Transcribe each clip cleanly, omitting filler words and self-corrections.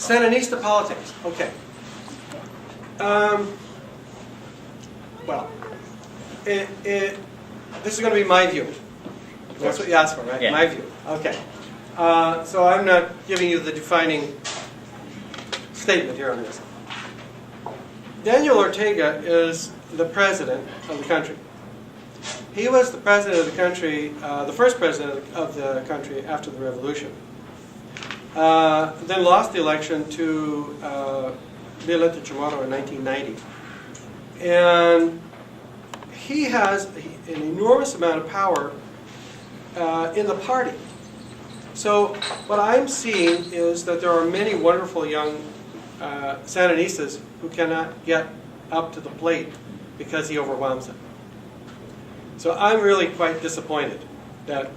Sandinista politics. Okay. Well, this is going to be my view. That's what you asked for, right? Yeah. My view. Okay. So I'm not giving you the defining statement here on this. Daniel Ortega is the president of the country. He was the president of the country, the first president of the country after the revolution. Then lost the election to Violeta Chamorro in 1990. And he has an enormous amount of power in the party. So what I'm seeing is that there are many wonderful young Sandinistas who cannot get up to the plate because he overwhelms them. So I'm really quite disappointed that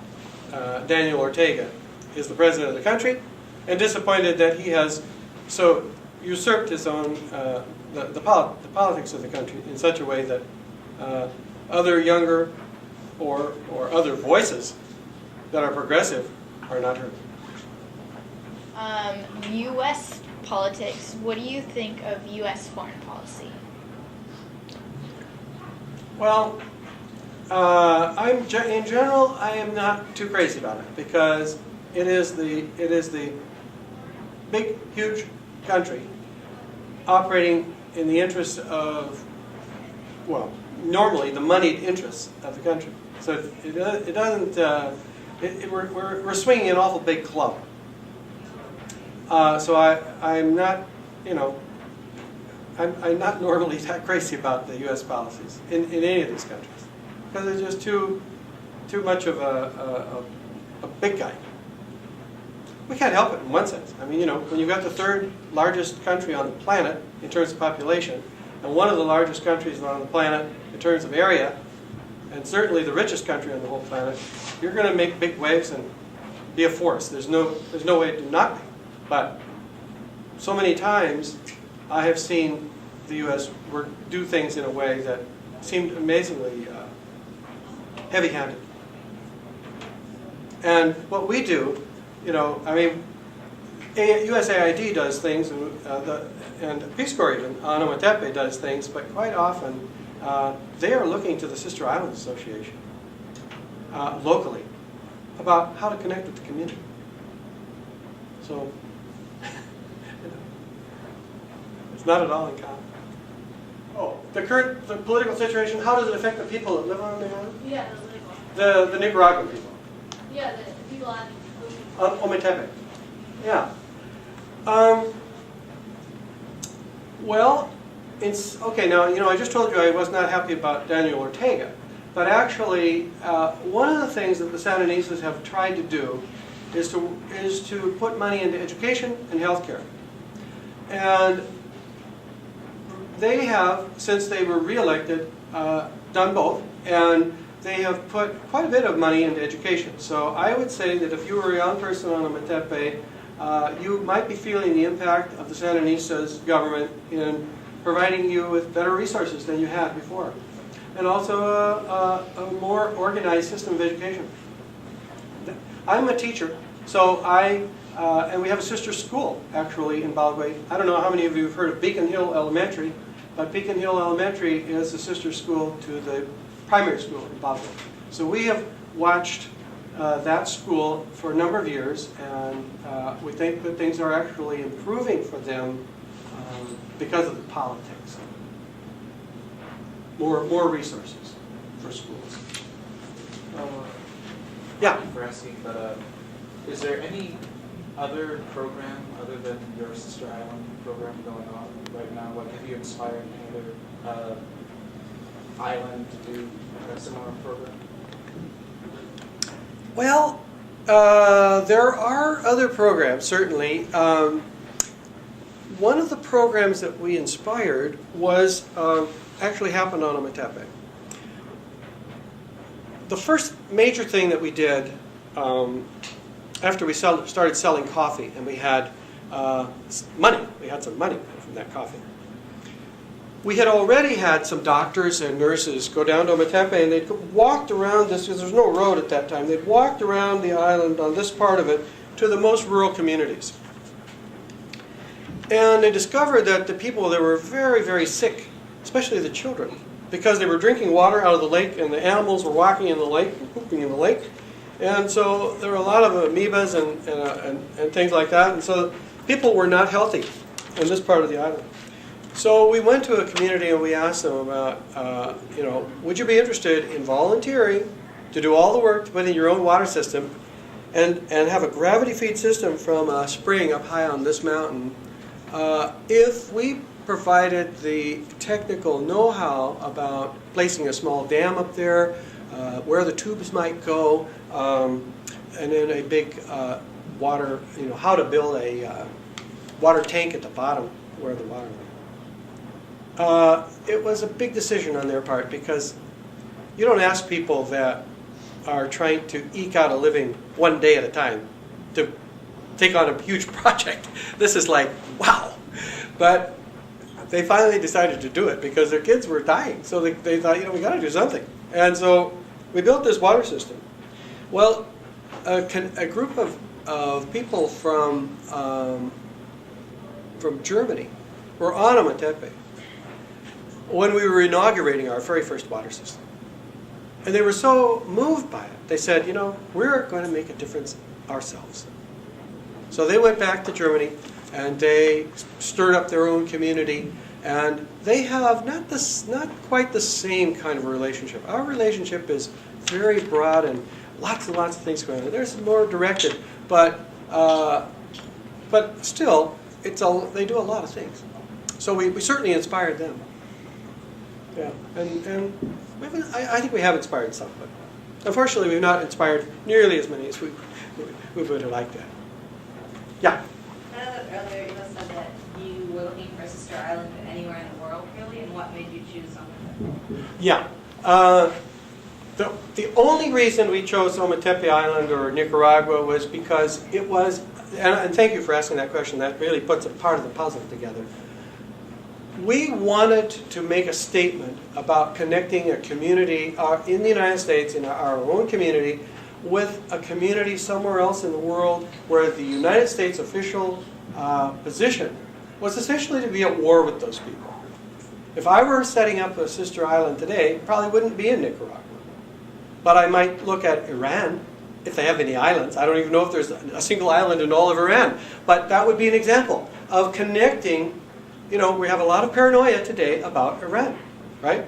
Daniel Ortega is the president of the country, and disappointed that he has so usurped his own the politics of the country in such a way that other younger or other voices that are progressive are not heard. U.S. politics. What do you think of U.S. foreign policy? Well, in general, I am not too crazy about it because it is the big, huge country operating in the interests of, well, normally the moneyed interests of the country. So it doesn't. We're swinging an awful big club. So I'm not, I'm not normally that crazy about the U.S. policies in any of these countries because it's just too much of a big guy. We can't help it in one sense. I mean, when you've got the third largest country on the planet in terms of population, and one of the largest countries on the planet in terms of area, and certainly the richest country on the whole planet, you're going to make big waves and be a force. There's no way to not be. But so many times I have seen the U.S. do things in a way that seemed amazingly heavy-handed. And what we do, I mean, USAID does things, and Peace Corps even, Onomatepe does things, but quite often they are looking to the Sister Islands Association locally about how to connect with the community. So, it's not at all uncommon. Oh, the political situation, how does it affect the people that live on the island? Yeah, the Nicaraguan people. Yeah, the people on Ometepe. Yeah. Well, it's okay. Now, I just told you I was not happy about Daniel Ortega, but actually, one of the things that the Sandinistas have tried to do is to put money into education and healthcare, and they have, since they were reelected, done both, and they have put quite a bit of money into education. So I would say that if you were a young person on Ometepe, you might be feeling the impact of the Sandinistas government in providing you with better resources than you had before. And also a more organized system of education. I'm a teacher, so and we have a sister school, actually, in Baldwin. I don't know how many of you have heard of Beacon Hill Elementary, but Beacon Hill Elementary is a sister school to the primary school in Baldwin. So we have watched that school for a number of years, and we think that things are actually improving for them because of the politics. More resources for schools. Yeah? For asking, but is there any other program other than your Sister Island program going on right now? Like, have you inspired any other island to do a similar program? Well, there are other programs, certainly. One of the programs that we inspired was actually happened on Ometepe. The first major thing that we did after we started selling coffee, and we had money, we had some money from that coffee. We had already had some doctors and nurses go down to Ometepe, and they'd walked around this, because there was no road at that time, they'd walked around the island on this part of it to the most rural communities. And they discovered that the people that were very, very sick, especially the children, because they were drinking water out of the lake and the animals were walking in the lake and pooping in the lake. And so there were a lot of amoebas and things like that. And so people were not healthy in this part of the island. So we went to a community and we asked them about, would you be interested in volunteering to do all the work to put in your own water system and have a gravity feed system from a spring up high on this mountain if we provided the technical know-how about placing a small dam up there, where the tubes might go, and then a big water, how to build a water tank at the bottom where the water went. It was a big decision on their part because you don't ask people that are trying to eke out a living one day at a time to take on a huge project. This is like, wow. But they finally decided to do it because their kids were dying. So they thought, we got to do something. And so we built this water system. Well, a group of people from Germany were on Ometepe when we were inaugurating our very first water system. And they were so moved by it. They said, we're going to make a difference ourselves. So they went back to Germany and they stirred up their own community. And they have not quite the same kind of a relationship. Our relationship is very broad and lots and lots of things going on. Theirs is more directed, but still, they do a lot of things. So we certainly inspired them. Yeah, and I think we have inspired some, but unfortunately we've not inspired nearly as many as we would have liked to. Yeah? I know that earlier you said that you were looking for a sister island anywhere in the world, really, and what made you choose Ometepe? Yeah. The only reason we chose Ometepe Island or Nicaragua was because it was, and thank you for asking that question, that really puts a part of the puzzle together. We wanted to make a statement about connecting a community in the United States, in our own community, with a community somewhere else in the world where the United States official position was essentially to be at war with those people. If I were setting up a sister island today, it probably wouldn't be in Nicaragua. But I might look at Iran, if they have any islands. I don't even know if there's a single island in all of Iran. But that would be an example of connecting. We have a lot of paranoia today about Iran, right?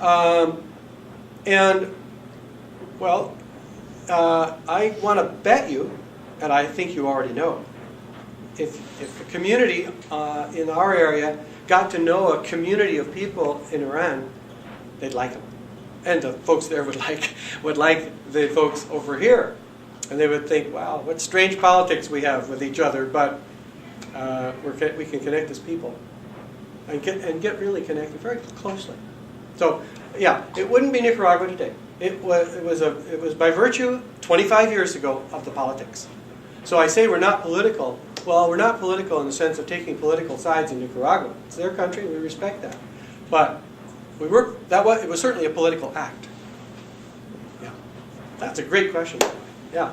I want to bet you, and I think you already know, if the community in our area got to know a community of people in Iran, they'd like them. And the folks there would like the folks over here. And they would think, wow, what strange politics we have with each other, but we can connect as people and get really connected very closely. So, yeah, it wouldn't be Nicaragua today. It was by virtue 25 years ago of the politics. So I say we're not political. Well, we're not political in the sense of taking political sides in Nicaragua. It's their country, we respect that. But it was certainly a political act. Yeah, that's a great question. Yeah.